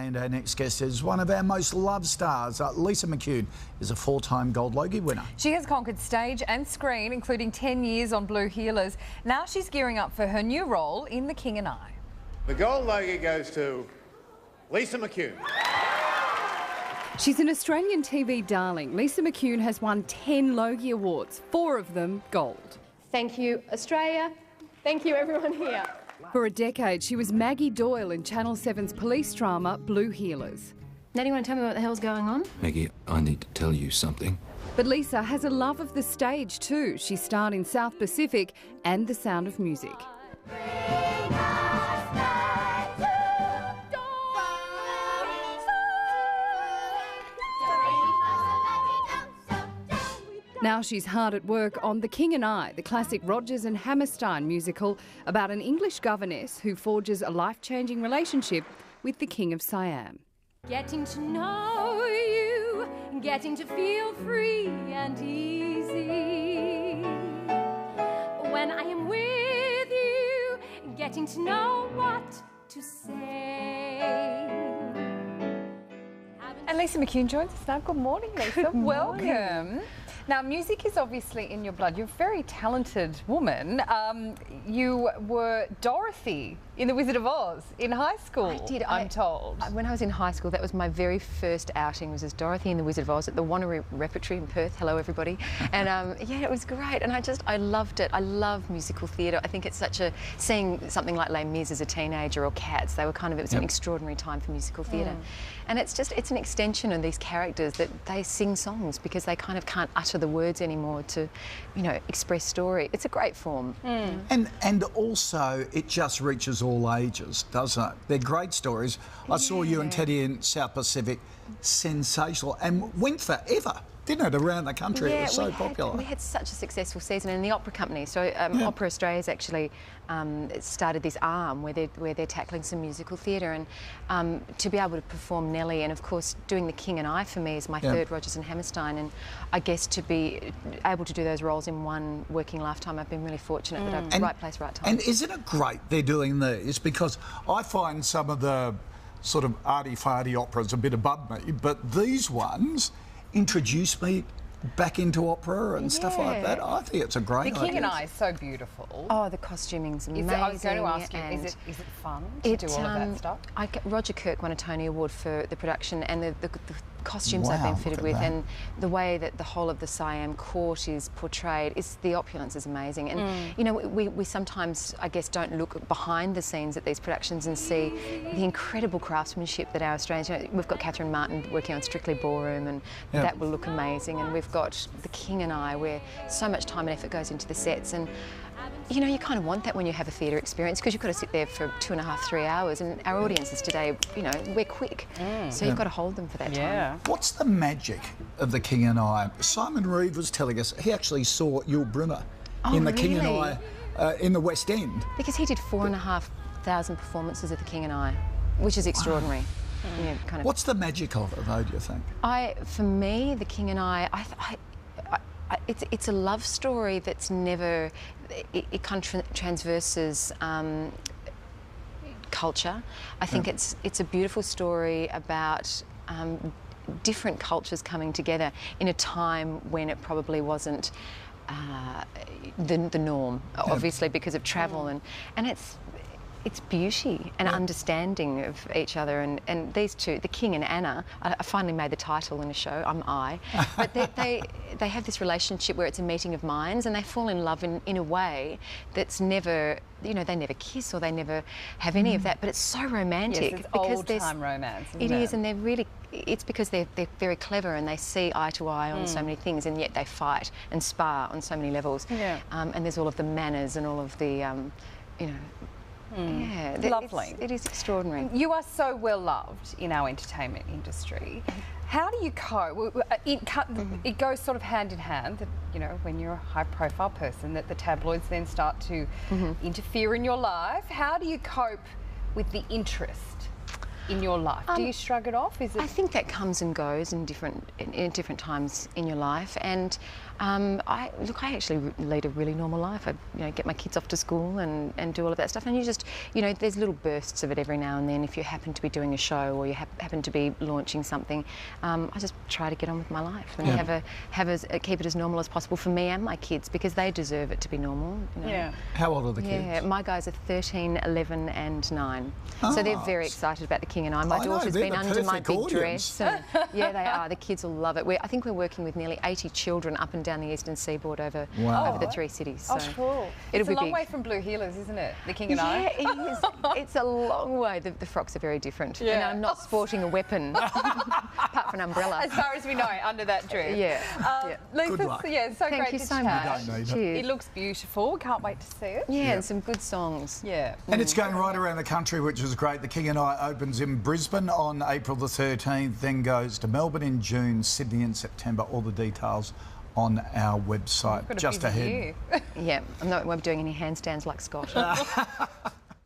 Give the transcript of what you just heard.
And our next guest is one of our most loved stars. Lisa McCune is a 4-time Gold Logie winner. She has conquered stage and screen, including 10 years on Blue Heelers. Now she's gearing up for her new role in The King and I. The Gold Logie goes to Lisa McCune. She's an Australian TV darling. Lisa McCune has won 10 Logie Awards, 4 of them gold. Thank you, Australia. Thank you, everyone here. For a decade, she was Maggie Doyle in Channel 7's police drama Blue Heelers. Now, do you want to tell me what the hell's going on? Maggie, I need to tell you something. But Lisa has a love of the stage too. She starred in South Pacific and The Sound of Music. Now she's hard at work on The King and I, the classic Rodgers and Hammerstein musical about an English governess who forges a life-changing relationship with the King of Siam. Getting to know you, getting to feel free and easy. When I am with you, getting to know what to say. And Lisa McCune joins us now. Good morning, Lisa. Good morning. Welcome. Now, music is obviously in your blood. You're a very talented woman. You were Dorothy in The Wizard of Oz in high school, I did. I'm told. When I was in high school, that was my very first outing, was as Dorothy in The Wizard of Oz at the Wanneroo Repertory in Perth. Hello, everybody. And yeah, it was great. And I loved it. I love musical theatre. I think it's such a, seeing something like Les Mis as a teenager or Cats, they were kind of, it was an extraordinary time for musical theatre. And it's just, it's an extension of these characters that they sing songs because they kind of can't utter the words anymore to, you know, express story. It's a great form. And also, it just reaches all ages, doesn't it? They're great stories. I saw you and Teddy in South Pacific, sensational, and went forever, didn't it, around the country? It was so popular. We had such a successful season in the opera company. So Opera Australia's actually started this arm where they're tackling some musical theatre, and to be able to perform Nellie, and of course doing The King and I for me is my third Rodgers and Hammerstein, and I guess to be able to do those roles in one working lifetime, I've been really fortunate that I'm right place, right time. And isn't it great they're doing these? Because I find some of the sort of arty-farty operas a bit above me, but these ones introduce me back into opera and stuff like that. I think it's a great idea. The King and I is so beautiful. Oh, the costuming's amazing. I was going to ask you, is it fun to do all of that stuff? Roger Kirk won a Tony Award for the production and the costumes I've been fitted with, and the way that the whole of the Siam court is portrayed, the opulence is amazing. And you know, we sometimes, I guess, don't look behind the scenes at these productions and see the incredible craftsmanship that our Australians, you know, we've got Catherine Martin working on Strictly Ballroom, and that will look amazing. And we've got The King and I, where so much time and effort goes into the sets, and you know, you kind of want that when you have a theatre experience, because you've got to sit there for 2.5, 3 hours, and our audiences today, you know, we're quick, so you've got to hold them for that time. What's the magic of The King and I? Simon Reeve was telling us he actually saw Yul Brynner in The King and I in the West End. Because he did 4,500 performances of The King and I, which is extraordinary. Yeah, kind of. What's the magic of it, though, do you think? For me, The King and I it's a love story that's never, it kind of transverses culture. I think it's a beautiful story about different cultures coming together in a time when it probably wasn't the norm, obviously because of travel, and it's beauty and understanding of each other, and these two, the King and Anna, I finally made the title in the show, but they have this relationship where it's a meeting of minds, and they fall in love in a way that's never, you know, they never kiss or they never have any of that, but it's so romantic. Yes, it's old-time romance, isn't it? It is, and they're really, it's because they're very clever and they see eye to eye on so many things, and yet they fight and spar on so many levels. And there's all of the manners and all of the, you know, lovely. It is extraordinary. You are so well loved in our entertainment industry. How do you cope? It goes sort of hand in hand that, you know, when you're a high-profile person, that the tabloids then start to interfere in your life. How do you cope with the interest? in your life? Do you shrug it off? Is it? I think that comes and goes in different times in your life, and I actually lead a really normal life. I get my kids off to school and do all of that stuff, and you just, there's little bursts of it every now and then. If you happen to be doing a show or you happen to be launching something, I just try to get on with my life and keep it as normal as possible for me and my kids, because they deserve it to be normal. Yeah. How old are the kids? Yeah, my guys are 13, 11 and 9. So they're very excited about The King and I. My daughter's been under my big dress. And, yeah, they are. The kids will love it. I think we're working with nearly 80 children up and down the eastern seaboard over the 3 cities. So cool. It'll It's be a long big. way from blue heelers, isn't it? The King and I. Yeah, it is. It's a long way. The frocks are very different. Yeah. And I'm not sporting a weapon, apart from an umbrella. As far as we know, under that dress. Yeah. Lisa, Good luck. yeah, so Thank great you to so chat. much. Don't need it. Cheers. It looks beautiful. Can't wait to see it. Yeah, and some good songs. Yeah. And it's going right around the country, which is great. The King and I opens in Brisbane on April the 13th, then goes to Melbourne in June, Sydney in September. All the details on our website. Got a Just busy ahead. year. Yeah, I won't be doing any handstands like Scott.